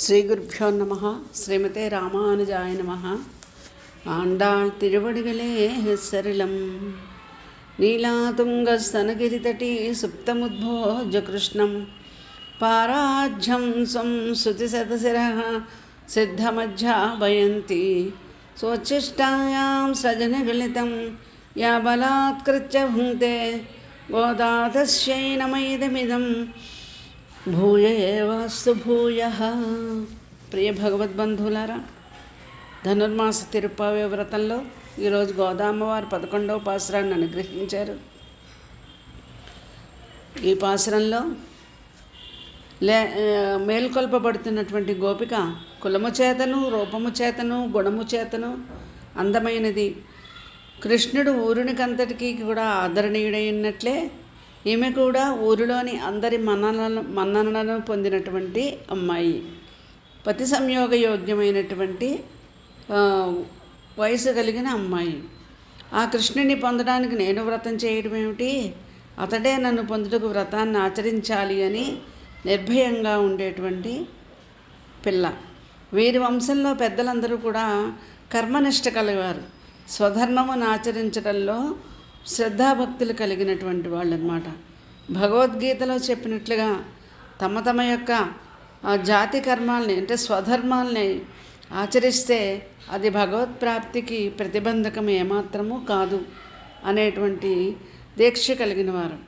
ஸ்ரீகுருப்போ நம. ஸ்ரீமதே ராமானுஜாய நம. ஆண்டாள் திருவடிகளே சரளம். நீலாதுங்கஸ்தனகிரிதட்டி சுப்தமுத்போஜ கிருஷ்ணம் பாராஜ்யம் ஸ்வம் ஸ்ருதிசதசிரः சித்தமஜ்ஜாபயந்தி ஸ்வச்சிஷ்டாயாம் சஜனகலிதம் யா பலாத்கிருத்ய భుంక్తే గోదా తస్యై నమ ఇదమిదం భూయ ఏవాస్తు భూయః. ప్రియ భగవద్బంధువులారా, ధనుర్మాస తిరుప్పావే వ్రతంలో ఈరోజు గోదామ్మవారు 11వ పాసురాన్ని అనుగ్రహించారు. ఈ పాసురంలో మేల్కొల్పబడుతున్నటువంటి గోపిక కులము చేతను, రూపము చేతను, గుణము చేతను అందమైనది. కృష్ణుడు ఊరునికంతటికీ కూడా ఆదరణీయుడైనట్లే ఈమె కూడా ఊరిలోని అందరి మన్ననలను పొందినటువంటి అమ్మాయి. పతి సంయోగ యోగ్యమైనటువంటి వయసు కలిగిన అమ్మాయి. ఆ కృష్ణుని పొందడానికి నేను వ్రతం చేయడం ఏమిటి, అతడే నన్ను పొందుటకు వ్రతాన్ని ఆచరించాలి అని నిర్భయంగా ఉండేటువంటి పిల్ల. వీరి వంశంలో పెద్దలందరూ కూడా కర్మనిష్ట కలిగారు. స్వధర్మమును ఆచరించడంలో శ్రద్ధాభక్తులు కలిగినటువంటి వాళ్ళు అన్నమాట. భగవద్గీతలో చెప్పినట్లుగా తమ తమ యొక్క జాతి కర్మాలని అంటే స్వధర్మాలని ఆచరిస్తే అది భగవత్ప్రాప్తికి ప్రతిబంధకం ఏమాత్రము కాదు అనేటువంటి దీక్ష కలిగిన వారు.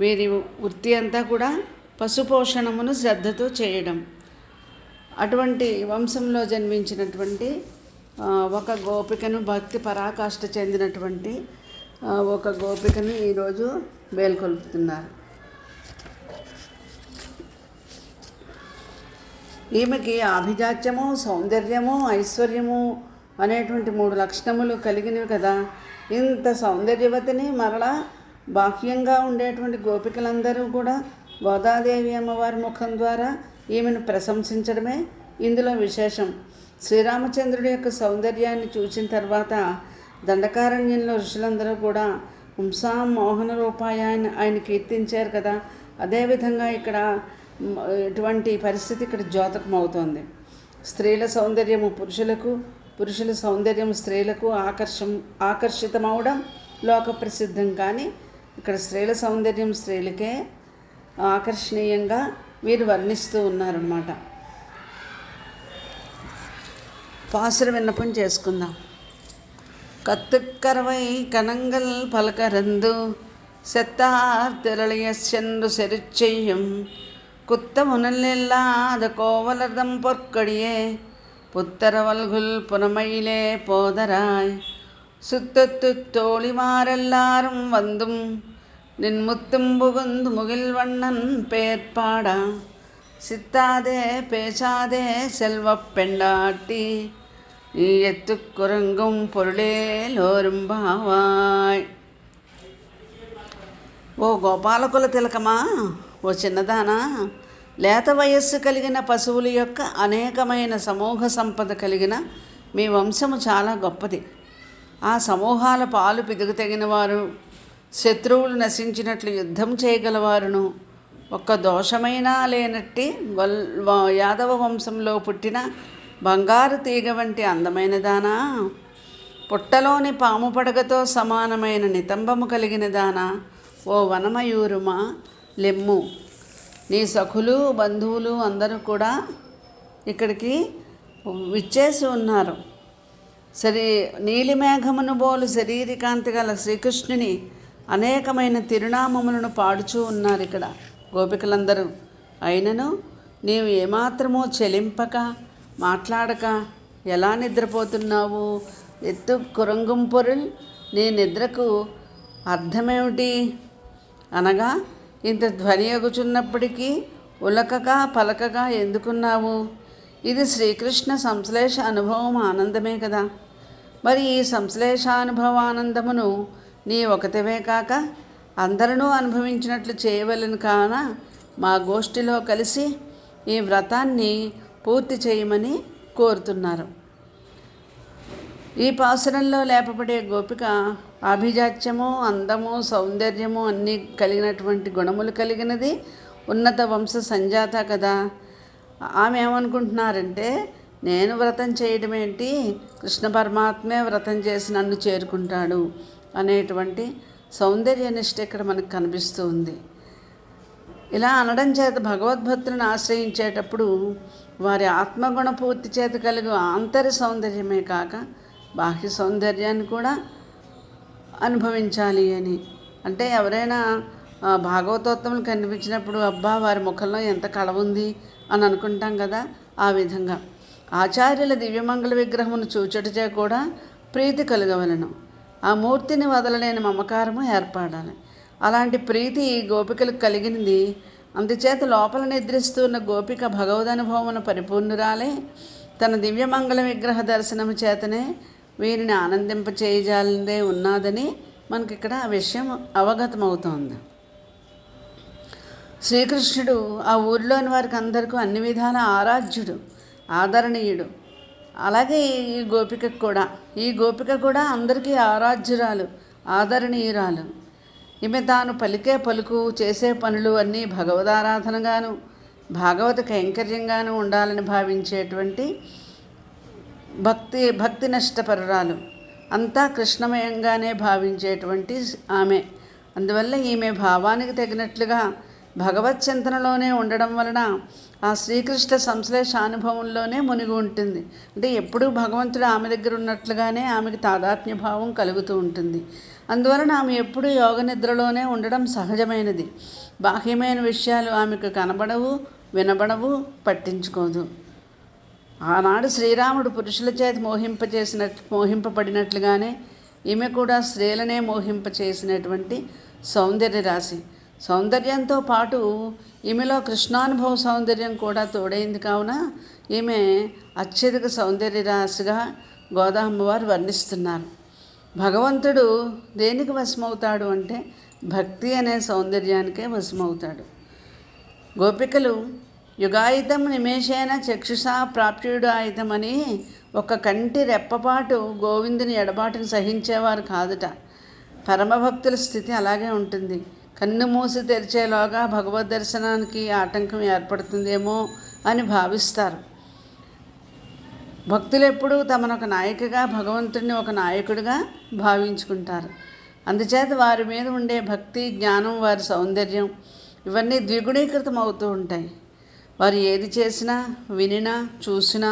వీరి వృత్తి అంతా కూడా పశుపోషణమును శ్రద్ధతో చేయడం. అటువంటి వంశంలో జన్మించినటువంటి ఒక గోపికను, భక్తి పరాకాష్ఠ చెందినటువంటి ఒక గోపికను ఈరోజు మేల్కొల్పుతున్నారు. ఈమెకి ఆభిజాత్యము, సౌందర్యము, ఐశ్వర్యము అనేటువంటి 3 లక్షణములు కలిగినవి కదా. ఇంత సౌందర్యవతిని మరలా బాహ్యంగా ఉండేటువంటి గోపికలందరూ కూడా గోదాదేవి అమ్మవారి ముఖం ద్వారా ఈమెను ప్రశంసించడమే ఇందులో విశేషం. శ్రీరామచంద్రుడి యొక్క సౌందర్యాన్ని చూసిన తర్వాత దండకారణ్యంలో ఋషులందరూ కూడా పుంసాం మోహన రూపాయ ఆయన కీర్తించారు కదా. అదేవిధంగా ఇక్కడ ఇటువంటి పరిస్థితి ఇక్కడ ద్యోతకమవుతోంది. స్త్రీల సౌందర్యము పురుషులకు, పురుషుల సౌందర్యం స్త్రీలకు ఆకర్షితమవడం లోక ప్రసిద్ధం. కానీ ఇక్కడ స్త్రీల సౌందర్యం స్త్రీలకే ఆకర్షణీయంగా వీరు వర్ణిస్తూ ఉన్నారన్నమాట. పాసుర విన్నపం చేసుకుందాం. கத்துக்கரவை கணங்கள் பலகரந்து செத்தார் திரளைய சென்று செருச்செய்யும் குத்தமுனல்லாத கோவலர்தம் பொற்கடியே புத்தரவல்குல் புனமையிலே போதராய் சுத்தத்து தோழிமாரெல்லாரும் வந்தும் நின் முத்தும் புகுந்து முகில் வண்ணன் பேர்பாடா சித்தாதே பேசாதே செல்வப் பெண்டாட்டி ఎత్తుకురంగం పొరుళేలోరుం బావాయ్. ఓ గోపాలకుల తిలకమా, ఓ చిన్నదానా, లేత వయస్సు కలిగిన పశువుల యొక్క అనేకమైన సమూహ సంపద కలిగిన మీ వంశము చాలా గొప్పది. ఆ సమూహాల పాలు పిదుగుతగిన వారు, శత్రువులు నశించినట్లు యుద్ధం చేయగలవారును, ఒక్క దోషమైనా లేనట్టి యాదవ వంశంలో పుట్టిన బంగారు తీగ వంటి అందమైన దానా, పుట్టలోని పాము పడగతో సమానమైన నితంబము కలిగిన దానా, ఓ వనమయూరుమా లెమ్ము. నీ సఖులు, బంధువులు అందరూ కూడా ఇక్కడికి విచ్చేసి ఉన్నారు. నీలిమేఘమును బోలు శరీరకాంతి గల శ్రీకృష్ణుని అనేకమైన తిరునామములను పాడుచూ ఉన్నారు ఇక్కడ గోపికలందరూ. అయినను నీవు ఏమాత్రమూ చెలింపక మాట్లాడక ఎలా నిద్రపోతున్నావు? ఎత్తు కురంగం పొరుల్, నీ నిద్రకు అర్థమేమిటి అనగా ఇంత ధ్వని ఎగుచున్నప్పటికీ ఉలకగా పలకగా ఎందుకున్నావు? ఇది శ్రీకృష్ణ సంశ్లేష అనుభవం ఆనందమే కదా. మరి ఈ సంశ్లేషానుభవానందమును నీ ఒకటివే కాక అందరూ అనుభవించినట్లు చేయవలను కాన మా గోష్ఠిలో కలిసి ఈ వ్రతాన్ని పూర్తి చేయమని కోరుతున్నారు. ఈ పాసురంలో లేపబడే గోపిక ఆభిజాత్యము, అందము, సౌందర్యము అన్నీ కలిగినటువంటి గుణములు కలిగినది, ఉన్నత వంశ సంజాత కదా. ఆమె ఏమనుకుంటున్నారంటే, నేను వ్రతం చేయడం ఏంటి, కృష్ణ పరమాత్మే వ్రతం చేసి నన్ను చేరుకుంటాడు అనేటువంటి సౌందర్య నిష్ట ఇక్కడ మనకు కనిపిస్తూ ఉంది. ఇలా అనడం చేత భగవద్భక్తులను ఆశ్రయించేటప్పుడు వారి ఆత్మగుణ పూర్తి చేత కలుగు ఆంతర్య సౌందర్యమే కాక బాహ్య సౌందర్యాన్ని కూడా అనుభవించాలి అని. అంటే ఎవరైనా భాగవతోత్తములు కనిపించినప్పుడు అబ్బా వారి ముఖంలో ఎంత కళ ఉంది అని అనుకుంటాం కదా, ఆ విధంగా ఆచార్యుల దివ్యమంగళ విగ్రహమును చూచుటచే కూడా ప్రీతి కలగవలను. ఆ మూర్తిని వదలలేని మమకారము ఏర్పడాలి. అలాంటి ప్రీతి గోపికలకు కలిగినది. అందుచేత లోపల నిద్రిస్తున్న గోపిక భగవదనుభవమును పరిపూర్ణురాలే తన దివ్యమంగళ విగ్రహ దర్శనము చేతనే వీరిని ఆనందింపచేయజాలందే ఉన్నదని మనకిక్కడ ఆ విషయం అవగతమవుతోంది. శ్రీకృష్ణుడు ఆ ఊరిలోని వారికి అందరికీ అన్ని విధాల ఆరాధ్యుడు, ఆదరణీయుడు. అలాగే ఈ గోపిక కూడా అందరికీ ఆరాధ్యురాలు, ఆదరణీయురాలు. ఈమె తాను పలికే పలుకు, చేసే పనులు అన్నీ భగవదారాధనగాను భాగవత కైంకర్యంగాను ఉండాలని భావించేటువంటి భక్తి నష్టపరురాలు. అంతా కృష్ణమయంగానే భావించేటువంటి ఆమె. అందువల్ల ఈమె భావానికి తగినట్లుగా భగవత్ చింతనలోనే ఉండడం వలన ఆ శ్రీకృష్ణ సంశ్లేష అనుభవంలోనే మునిగి ఉంటుంది. అంటే ఎప్పుడూ భగవంతుడు ఆమె దగ్గర ఉన్నట్లుగానే ఆమెకు తాదాత్మ్య భావం కలుగుతూ ఉంటుంది. అందువలన ఆమె ఎప్పుడూ యోగ నిద్రలోనే ఉండడం సహజమైనది. బాహ్యమైన విషయాలు ఆమెకు కనబడవు, వినబడవు, పట్టించుకోదు. ఆనాడు శ్రీరాముడు పురుషుల చేతి మోహింపబడినట్లుగానే ఈమె కూడా స్త్రీలనే మోహింపచేసినటువంటి సౌందర్య రాశి. సౌందర్యంతో పాటు ఈమెలో కృష్ణానుభవ సౌందర్యం కూడా తోడైంది. కావున ఈమె అత్యధిక సౌందర్య రాశిగా గోదాంబవారు వర్ణిస్తున్నారు. భగవంతుడు దేనికి వశమవుతాడు అంటే భక్తి అనే సౌందర్యానికే వశమవుతాడు. గోపికలు యుగాయితం నిమేషేన చక్షుషా ప్రాప్యుడు ఆయుధమని ఒక కంటి రెప్పపాటు గోవిందుని ఎడబాటును సహించేవారు కాదుట. పరమభక్తుల స్థితి అలాగే ఉంటుంది. కన్ను మూసి తెరిచేలోగా భగవద్ దర్శనానికి ఆటంకం ఏర్పడుతుందేమో అని భావిస్తారు. భక్తులు ఎప్పుడూ తమను ఒక నాయికగా, భగవంతుడిని ఒక నాయకుడిగా భావించుకుంటారు. అందుచేత వారి మీద ఉండే భక్తి, జ్ఞానం, వారి సౌందర్యం ఇవన్నీ ద్విగుణీకృతం అవుతూ ఉంటాయి. వారు ఏది చేసినా, వినినా, చూసినా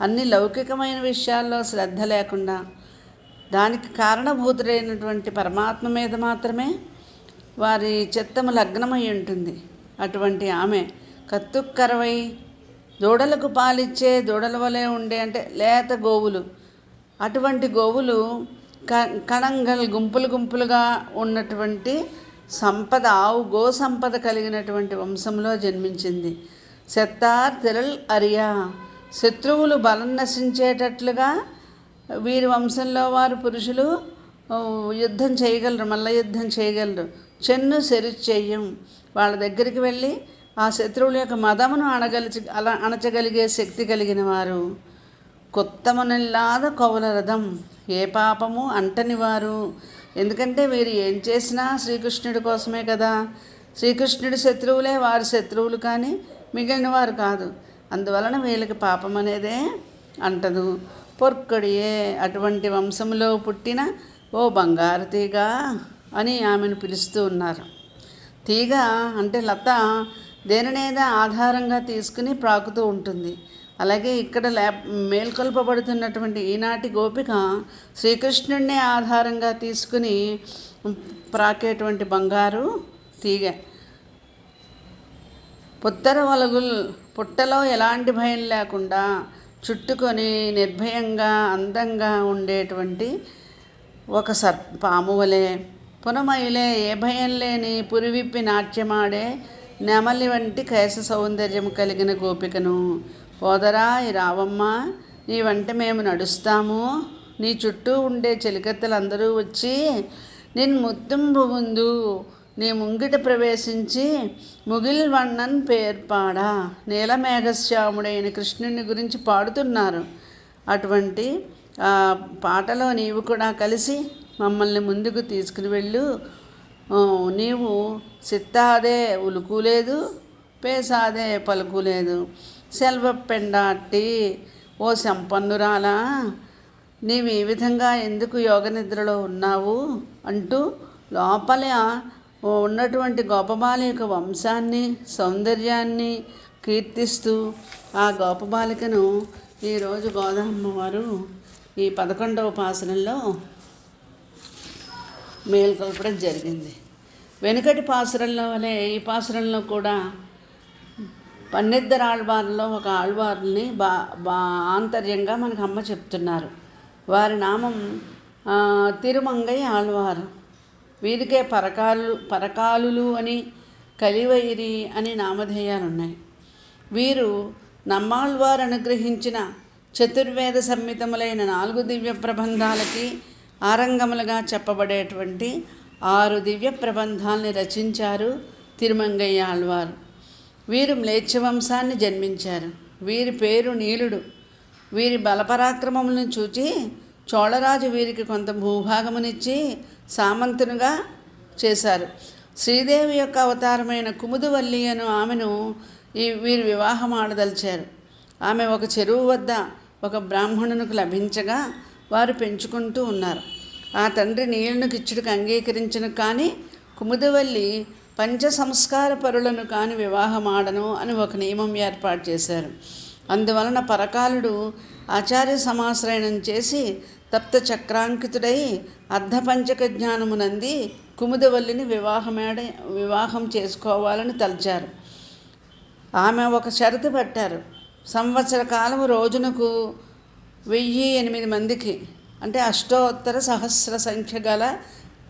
అన్ని లౌకికమైన విషయాల్లో శ్రద్ధ లేకుండా దానికి కారణభూతుడైనటువంటి పరమాత్మ మీద మాత్రమే వారి చిత్తము లగ్నమై ఉంటుంది. అటువంటి ఆమె కత్తుక్కరవై దూడలకు పాలిచ్చే దూడల వలె ఉండే, అంటే లేత గోవులు, అటువంటి గోవులు కణంగల్ గుంపులుగా ఉన్నటువంటి సంపద, గో సంపద కలిగినటువంటి వంశంలో జన్మించింది. సెత్తార్ తిరల్ అరియా, శత్రువులు బలం నశించేటట్లుగా వీరి వంశంలో వారు పురుషులు యుద్ధం చేయగలరు, మల్ల యుద్ధం చేయగలరు. చెన్ను చెయ్యం, వాళ్ళ దగ్గరికి వెళ్ళి ఆ శత్రువుల యొక్క మదమును అణచగలిగే శక్తి కలిగిన వారు. కొత్తమనిల్లాద కౌల రథం, ఏ పాపము అంటని వారు. ఎందుకంటే వీరు ఏం చేసినా శ్రీకృష్ణుడి కోసమే కదా. శ్రీకృష్ణుడి శత్రువులే వారి శత్రువులు, కానీ మిగిలిన వారు కాదు. అందువలన వీళ్ళకి పాపం అనేదే అంటదు. పొర్కొడియే, అటువంటి వంశంలో పుట్టిన ఓ బంగారు తీగ అని ఆమెను పిలుస్తూ ఉన్నారు. తీగ అంటే లత దేనినేదా ఆధారంగా తీసుకుని ప్రాకుతూ ఉంటుంది. అలాగే ఇక్కడ మేల్కొల్పబడుతున్నటువంటి ఈనాటి గోపిక శ్రీకృష్ణుడిని ఆధారంగా తీసుకుని ప్రాకేటువంటి బంగారు తీగ. పుట్టలో ఎలాంటి భయం లేకుండా చుట్టుకొని నిర్భయంగా అందంగా ఉండేటువంటి ఒక పాము వలె, పునమైలే ఏ భయం లేని పురివిప్పి నాట్యమాడే నెమలి వంటి కేశ సౌందర్యం కలిగిన గోపికను. పోదరా రావమ్మ, నీ వంట మేము నడుస్తాము. నీ చుట్టూ ఉండే చెలికత్తెలందరూ వచ్చి నిన్ను ముత్తుంబు ముందు నీ ముంగిట ప్రవేశించి ముగిల్ వన్నన్ పేర్పాడా, నీలమేఘశ్యాముడైన కృష్ణుని గురించి పాడుతున్నారు. అటువంటి పాటలో నీవు కూడా కలిసి మమ్మల్ని ముందుకు తీసుకుని వెళ్ళు. నీవు సిత్తాదే ఉలుకు లేదు, పేసాదే పలుకు లేదు, సెల్వపెండాట్టి, ఓ సంపన్నురాలా, నీవు ఈ విధంగా ఎందుకు యోగ నిద్రలో ఉన్నావు అంటూ లోపల ఉన్నటువంటి గోపబాలి యొక్క వంశాన్ని, సౌందర్యాన్ని కీర్తిస్తూ ఆ గోపబాలికను ఈరోజు గోదామ్మవారు ఈ 11వ పాసురంలో మేల్కొల్పడం జరిగింది. వెనుకటి పాసురంలో వలె ఈ పాసురంలో కూడా పన్నిద్దరు ఆళ్వార్లో ఒక ఆళ్వార్ని ఆంతర్యంగా మనకు అమ్మ చెప్తున్నారు. వారి నామం తిరుమంగై ఆళ్వారు. వీరికే పరకాలులు అని, కలివైరి అని నామధేయాలు ఉన్నాయి. వీరు నమ్మాళ్వారు అనుగ్రహించిన చతుర్వేద సంహితములైన 4 దివ్య ప్రబంధాలకి ఆరంగములుగా చెప్పబడేటువంటి 6 దివ్య ప్రబంధాలని రచించారు తిరుమంగయ్య ఆళ్వారు. వీరు మ్లేచ్ఛ వంశాన్ని జన్మించారు. వీరి పేరు నీలుడు. వీరి బలపరాక్రమములను చూచి చోళరాజు వీరికి కొంత భూభాగమునిచ్చి సామంతునిగా చేశారు. శ్రీదేవి యొక్క అవతారమైన కుముదువల్లి అను ఆమెను వీరు వివాహం ఆడదలిచారు. ఆమె ఒక చెరువు వద్ద ఒక బ్రాహ్మణునికి లభించగా వారు పెంచుకుంటూ ఉన్నారు. ఆ తండ్రి నీళ్ళను ఇచ్చుడికి అంగీకరించను కానీ కుముదవల్లి పంచ సంస్కార పరులను కాని వివాహం ఆడను అని ఒక నియమం ఏర్పాటు చేశారు. అందువలన పరకాలుడు ఆచార్య సమాశ్రయణం చేసి తప్త చక్రాంకితుడై అర్ధపంచక జ్ఞానమునంది కుముదవల్లిని వివాహం చేసుకోవాలని తలచారు. ఆమె ఒక షరతు పెట్టారు. సంవత్సర కాలము రోజునకు 1008 మందికి, అంటే అష్టోత్తర సహస్ర సంఖ్య గల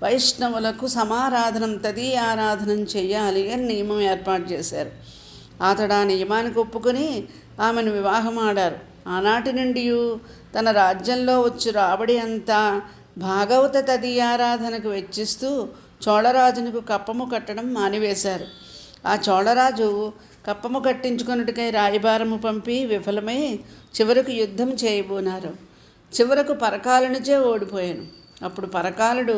వైష్ణవులకు సమారాధనం తదీయారాధనం చెయ్యాలి అని నియమం ఏర్పాటు చేశారు. అతడు ఆ నియమానికి ఒప్పుకొని ఆమెను వివాహం ఆడారు. ఆనాటి నుండి తన రాజ్యంలో వచ్చు రాబడి అంతా భాగవత తదీయారాధనకు వెచ్చిస్తూ చోళరాజునకు కప్పము కట్టడం మానివేశారు. ఆ చోళరాజు కప్పము కట్టించుకొనుటకై రాయబారము పంపి విఫలమై చివరకు యుద్ధం చేయబోనారు. చివరకు పరకాలునిచే ఓడిపోయాను. అప్పుడు పరకాలుడు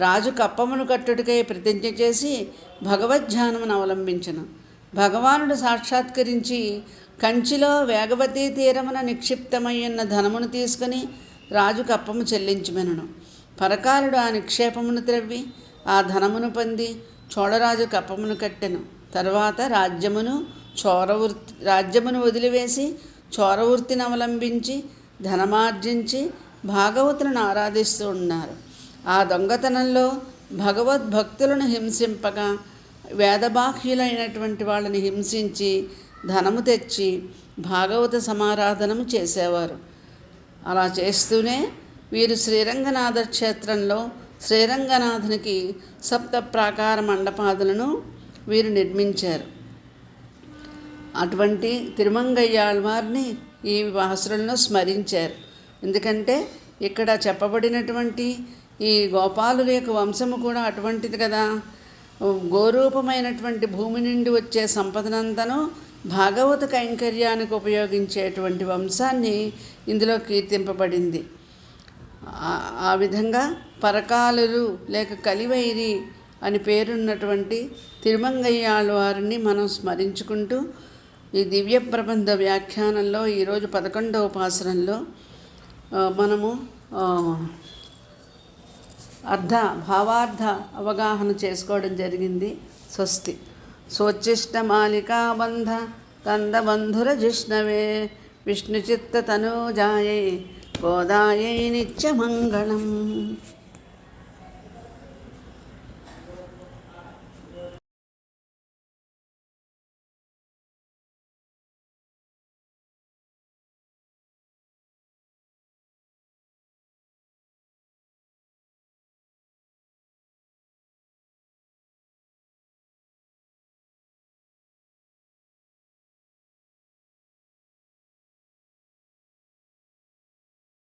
రాజు కప్పమును కట్టుటకై ప్రతిజ్ఞ చేసి భగవద్ధ్యానమును అవలంబించను. భగవానుడు సాక్షాత్కరించి కంచిలో వేగవతీ తీరమున నిక్షిప్తమయ్యున్న ధనమును తీసుకుని రాజు కప్పము చెల్లించమెనను. పరకాలుడు ఆ నిక్షేపమును త్రవ్వి ఆ ధనమును పొంది చోళరాజు కప్పమును కట్టెను. తర్వాత రాజ్యమును వదిలివేసి చోరవృత్తిని అవలంబించి ధనమార్జించి భాగవతులను ఆరాధిస్తూ ఉన్నారు. ఆ దొంగతనంలో భగవద్భక్తులను హింసింపగా వేదబాహ్యులైనటువంటి వాళ్ళని హింసించి ధనము తెచ్చి భాగవత సమారాధనము చేసేవారు. అలా చేస్తూనే వీరు శ్రీరంగనాథ క్షేత్రంలో శ్రీరంగనాథునికి సప్త ప్రాకార మండపాదులను వీరు నిర్మించారు. అటువంటి తిరుమంగయ్యాళ్వారిని ఈ పాసురంలో స్మరించారు. ఎందుకంటే ఇక్కడ చెప్పబడినటువంటి ఈ గోపాలుల యొక్క వంశము కూడా అటువంటిది కదా. గోరూపమైనటువంటి భూమి నుండి వచ్చే సంపదనంతను భాగవత కైంకర్యానికి ఉపయోగించేటువంటి వంశాన్ని ఇందులో కీర్తింపబడింది. ఆ విధంగా పరకాలురు లేక కలివైరి అని పేరున్నటువంటి తిరుమంగయ్యాళ్వారిని మనం స్మరించుకుంటూ ఈ దివ్య ప్రబంధ వ్యాఖ్యానంలో ఈరోజు 11వ పాసురంలో మనము భావార్థ అవగాహన చేసుకోవడం జరిగింది. స్వస్తి. సోచ్చిష్టమాలికాబంధ కందబంధుర జిష్ణవే విష్ణుచిత్త తనూజాయై గోదాయై నిత్యమంగళం.